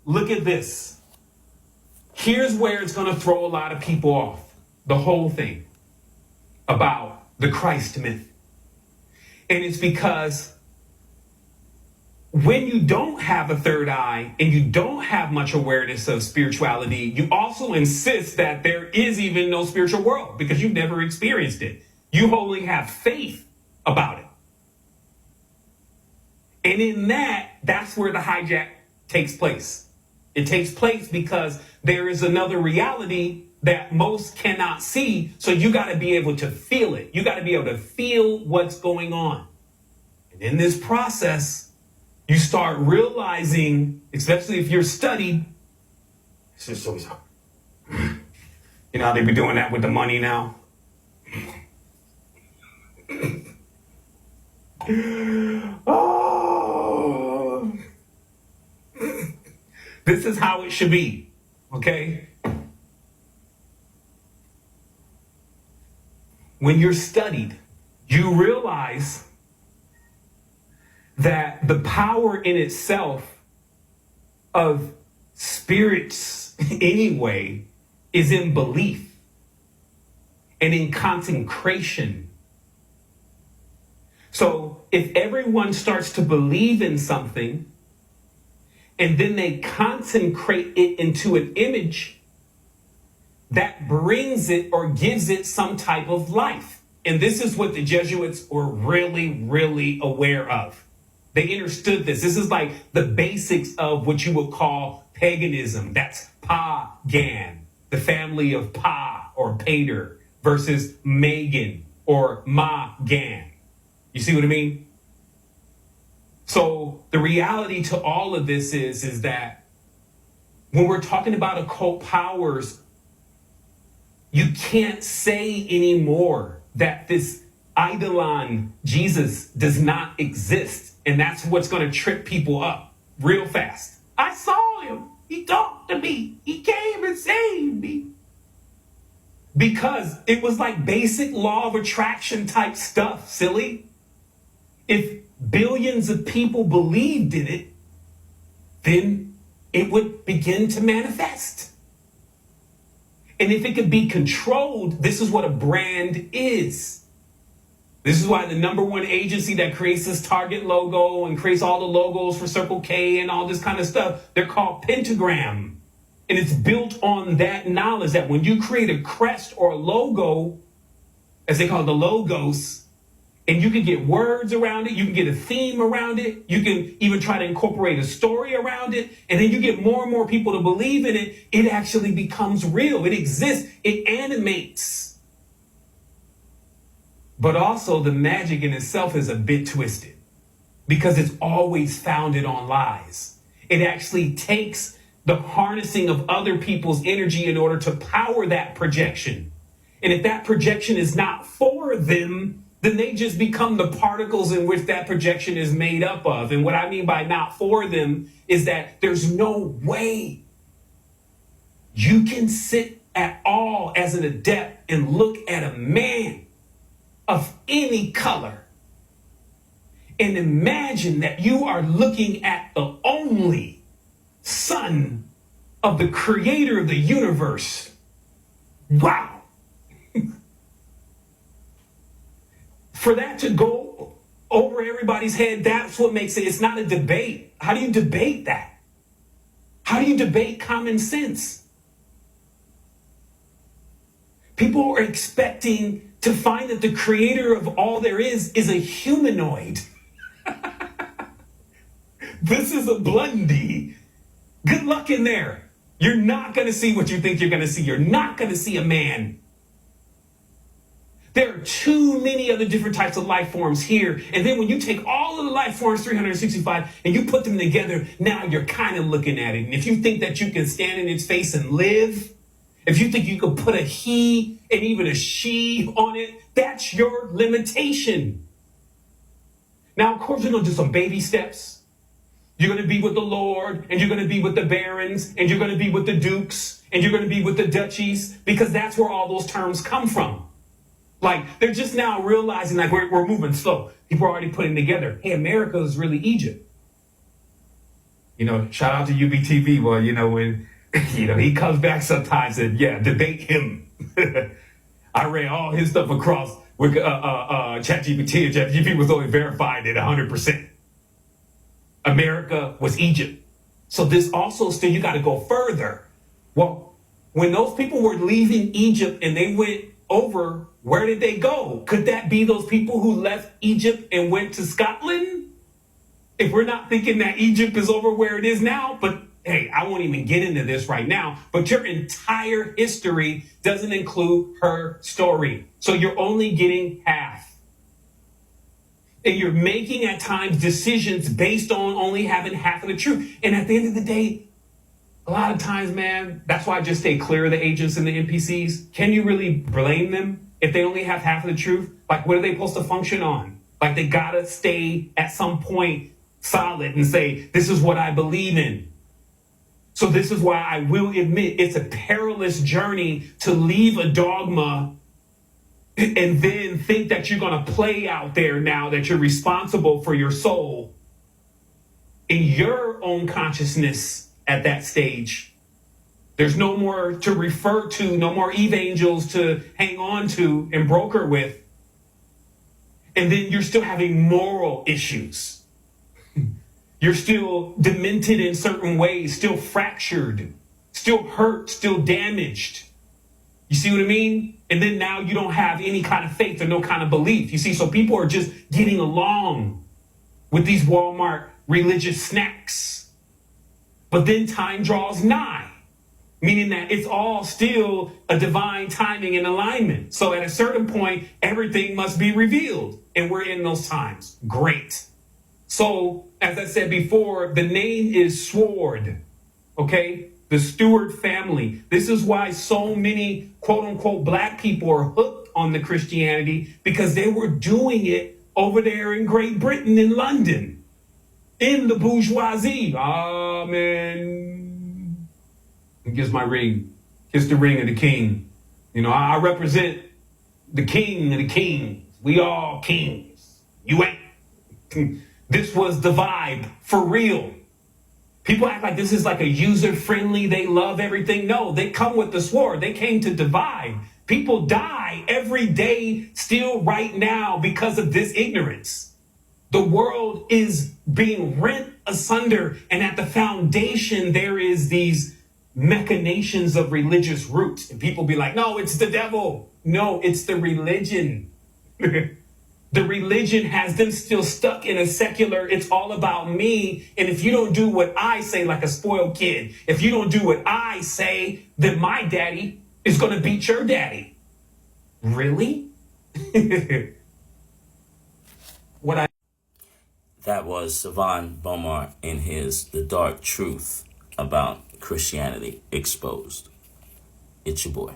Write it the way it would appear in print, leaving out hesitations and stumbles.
look at this. Here's where it's going to throw a lot of people off. The whole thing about the Christ myth. And it's because when you don't have a third eye and you don't have much awareness of spirituality, you also insist that there is even no spiritual world because you've never experienced it. You only have faith about it. And in that's where the hijack takes place. It takes place because there is another reality that most cannot see. So you got to be able to feel it. You got to be able to feel what's going on. And in this process, you start realizing, especially if you're studied, it's just always hard. You know how they be doing that with the money now? Oh, this is how it should be, okay? When you're studied, you realize that the power in itself of spirits anyway is in belief and in consecration. So if everyone starts to believe in something and then they consecrate it into an image, that brings it or gives it some type of life. And this is what the Jesuits were really, really aware of. They understood this. This is like the basics of what you would call paganism. That's pagan, the family of Pa or Pater versus Magan or Magan. You see what I mean? So the reality to all of this is that when we're talking about occult powers, you can't say anymore that this eidolon, Jesus, does not exist. And that's what's going to trip people up real fast. I saw him. He talked to me. He came and saved me. Because it was like basic law of attraction type stuff, silly. If billions of people believed in it, then it would begin to manifest. And if it could be controlled, this is what a brand is. This is why the number one agency that creates this Target logo and creates all the logos for Circle K and all this kind of stuff, they're called Pentagram. And it's built on that knowledge that when you create a crest or a logo, as they call it, the logos, and you can get words around it, you can get a theme around it, you can even try to incorporate a story around it, and then you get more and more people to believe in it, it actually becomes real. It exists. It animates. But also the magic in itself is a bit twisted because it's always founded on lies. It actually takes the harnessing of other people's energy in order to power that projection. And if that projection is not for them, then they just become the particles in which that projection is made up of. And what I mean by not for them is that there's no way you can sit at all as an adept and look at a man of any color and imagine that you are looking at the only son of the creator of the universe. Wow. For that to go over everybody's head, that's what makes it. It's not a debate. How do you debate that? How do you debate common sense? People are expecting to find that the creator of all there is a humanoid. This is a Blondie. Good luck in there. You're not going to see what you think you're going to see. You're not going to see a man. There are too many other different types of life forms here. And then when you take all of the life forms, 365, and you put them together, now you're kind of looking at it. And if you think that you can stand in its face and live, if you think you can put a he and even a she on it, that's your limitation. Now, of course, you're going to do some baby steps. You're going to be with the Lord, and you're going to be with the barons, and you're going to be with the dukes, and you're going to be with the duchies, because that's where all those terms come from. Like, they're just now realizing, like, we're moving slow. People are already putting together, hey, America is really Egypt. Shout out to UBTV. Well, when, he comes back sometimes and debate him. I ran all his stuff across with ChatGPT, and ChatGPT was only verified at 100%. America was Egypt. So this also still, you got to go further. Well, when those people were leaving Egypt and they went over, where did they go? Could that be those people who left Egypt and went to Scotland? If we're not thinking that Egypt is over where it is now, but hey, I won't even get into this right now, but your entire history doesn't include her story. So you're only getting half. And you're making at times decisions based on only having half of the truth. And at the end of the day, a lot of times, man, that's why I just stay clear of the agents and the NPCs. Can you really blame them if they only have half of the truth? Like, what are they supposed to function on? Like, they gotta stay at some point solid and say, this is what I believe in. So this is why I will admit it's a perilous journey to leave a dogma and then think that you're going to play out there now that you're responsible for your soul in your own consciousness at that stage. There's no more to refer to, no more evangels to hang on to and broker with. And then you're still having moral issues. You're still demented in certain ways, still fractured, still hurt, still damaged. You see what I mean? And then now you don't have any kind of faith or no kind of belief. You see, so people are just getting along with these Walmart religious snacks. But then time draws nigh, meaning that it's all still a divine timing and alignment. So at a certain point, everything must be revealed. And we're in those times. Great. So, as I said before, the name is Sword, okay? The Stewart family. This is why so many quote unquote black people are hooked on the Christianity, because they were doing it over there in Great Britain, in London, in the bourgeoisie. Ah, man. Kiss my ring. Kiss the ring of the king. I represent the king of the kings. We all kings. You ain't. This was the vibe for real. People act like this is like a user-friendly, they love everything. No, they come with the sword. They came to divide. People die every day still right now because of this ignorance. The world is being rent asunder, and at the foundation there is these machinations of religious roots. And people be like, no, it's the devil. No, it's the religion. The religion has them still stuck in a secular, it's all about me. And if you don't do what I say, like a spoiled kid, if you don't do what I say, then my daddy is going to beat your daddy. Really? That was Sevan Bomar in his The Dark Truth About Christianity Exposed. It's your boy.